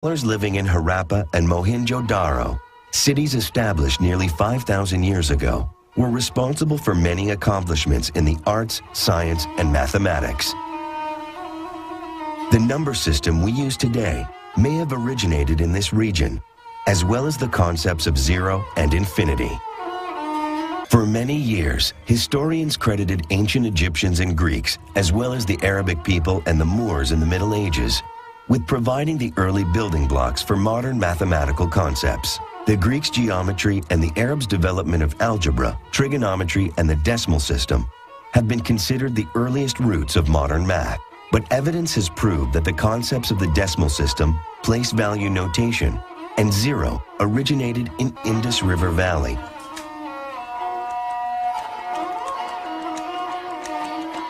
Scholars living in Harappa and Mohenjo-Daro, cities established nearly 5,000 years ago, were responsible for many accomplishments in the arts, science, and mathematics. The number system we use today may have originated in this region, as well as the concepts of zero and infinity. For many years, historians credited ancient Egyptians and Greeks, as well as the Arabic people and the Moors in the Middle Ages, with providing the early building blocks for modern mathematical concepts. The Greeks' geometry and the Arabs' development of algebra, trigonometry, and the decimal system have been considered the earliest roots of modern math. But evidence has proved that the concepts of the decimal system, place value notation, and zero originated in Indus River Valley.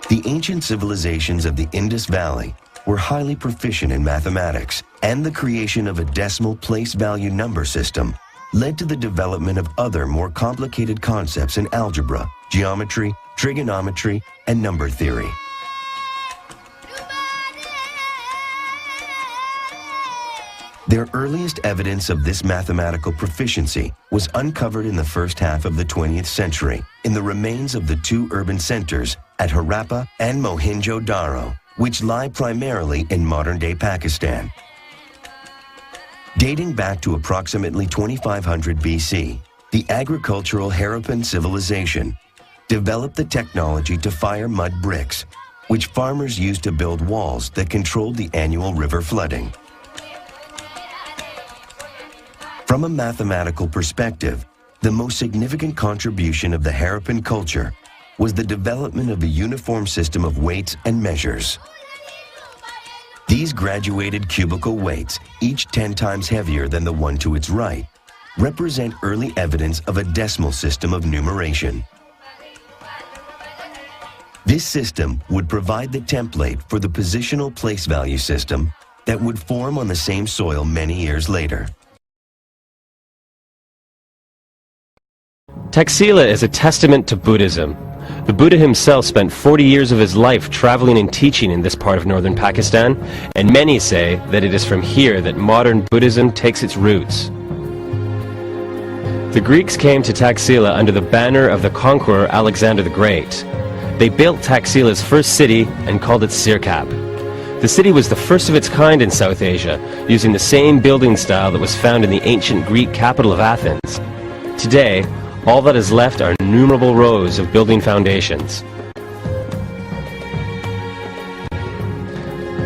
The ancient civilizations of the Indus Valley were highly proficient in mathematics, and the creation of a decimal place value number system led to the development of other more complicated concepts in algebra, geometry, trigonometry, and number theory. Their earliest evidence of this mathematical proficiency was uncovered in the first half of the 20th century in the remains of the two urban centers at Harappa and Mohenjo-Daro, which lie primarily in modern-day Pakistan. Dating back to approximately 2500 BC, the agricultural Harappan civilization developed the technology to fire mud bricks, which farmers used to build walls that controlled the annual river flooding. From a mathematical perspective, the most significant contribution of the Harappan culture was the development of a uniform system of weights and measures. These graduated cubical weights, each 10 times heavier than the one to its right, represent early evidence of a decimal system of numeration. This system would provide the template for the positional place value system that would form on the same soil many years later. Taxila is a testament to Buddhism. The Buddha himself spent 40 years of his life traveling and teaching in this part of northern Pakistan, and many say that it is from here that modern Buddhism takes its roots. The Greeks came to Taxila under the banner of the conqueror Alexander the Great. They built Taxila's first city and called it Sirkap. The city was the first of its kind in South Asia, using the same building style that was found in the ancient Greek capital of Athens. Today, all that is left are innumerable rows of building foundations.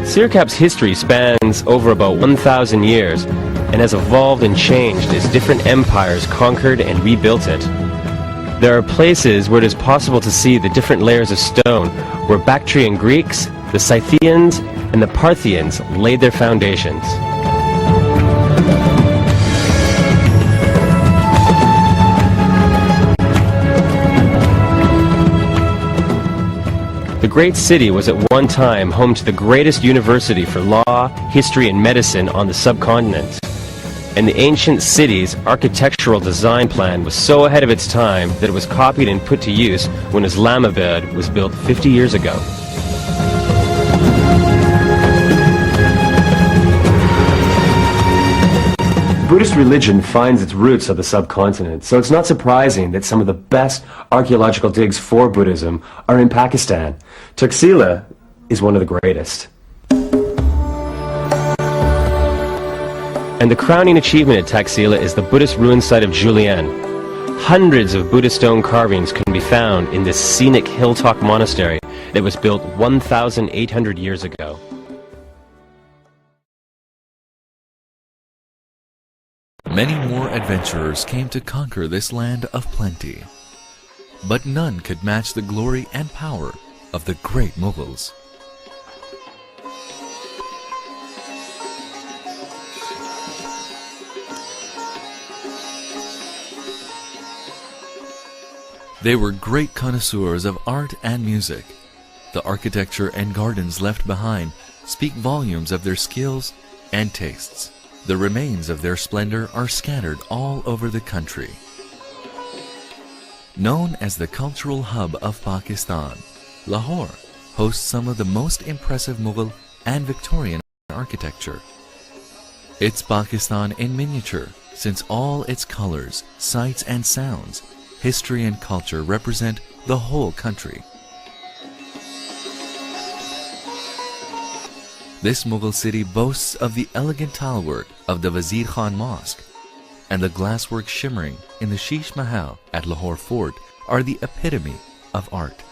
Sirkap's history spans over about 1,000 years and has evolved and changed as different empires conquered and rebuilt it. There are places where it is possible to see the different layers of stone where Bactrian Greeks, the Scythians, and the Parthians laid their foundations. The great city was at one time home to the greatest university for law, history, and medicine on the subcontinent. And the ancient city's architectural design plan was so ahead of its time that it was copied and put to use when Islamabad was built 50 years ago. Buddhist religion finds its roots on the subcontinent, so it's not surprising that some of the best archaeological digs for Buddhism are in Pakistan. Taxila is one of the greatest. And the crowning achievement at Taxila is the Buddhist ruin site of Julian. Hundreds of Buddhist stone carvings can be found in this scenic hilltop monastery that was built 1,800 years ago. Many more adventurers came to conquer this land of plenty, but none could match the glory and power of the great Mughals. They were great connoisseurs of art and music. The architecture and gardens left behind speak volumes of their skills and tastes. The remains of their splendor are scattered all over the country. Known as the cultural hub of Pakistan, Lahore hosts some of the most impressive Mughal and Victorian architecture. It's Pakistan in miniature, since all its colors, sights and sounds, history and culture represent the whole country. This Mughal city boasts of the elegant tilework of the Wazir Khan Mosque, and the glasswork shimmering in the Sheesh Mahal at Lahore Fort are the epitome of art.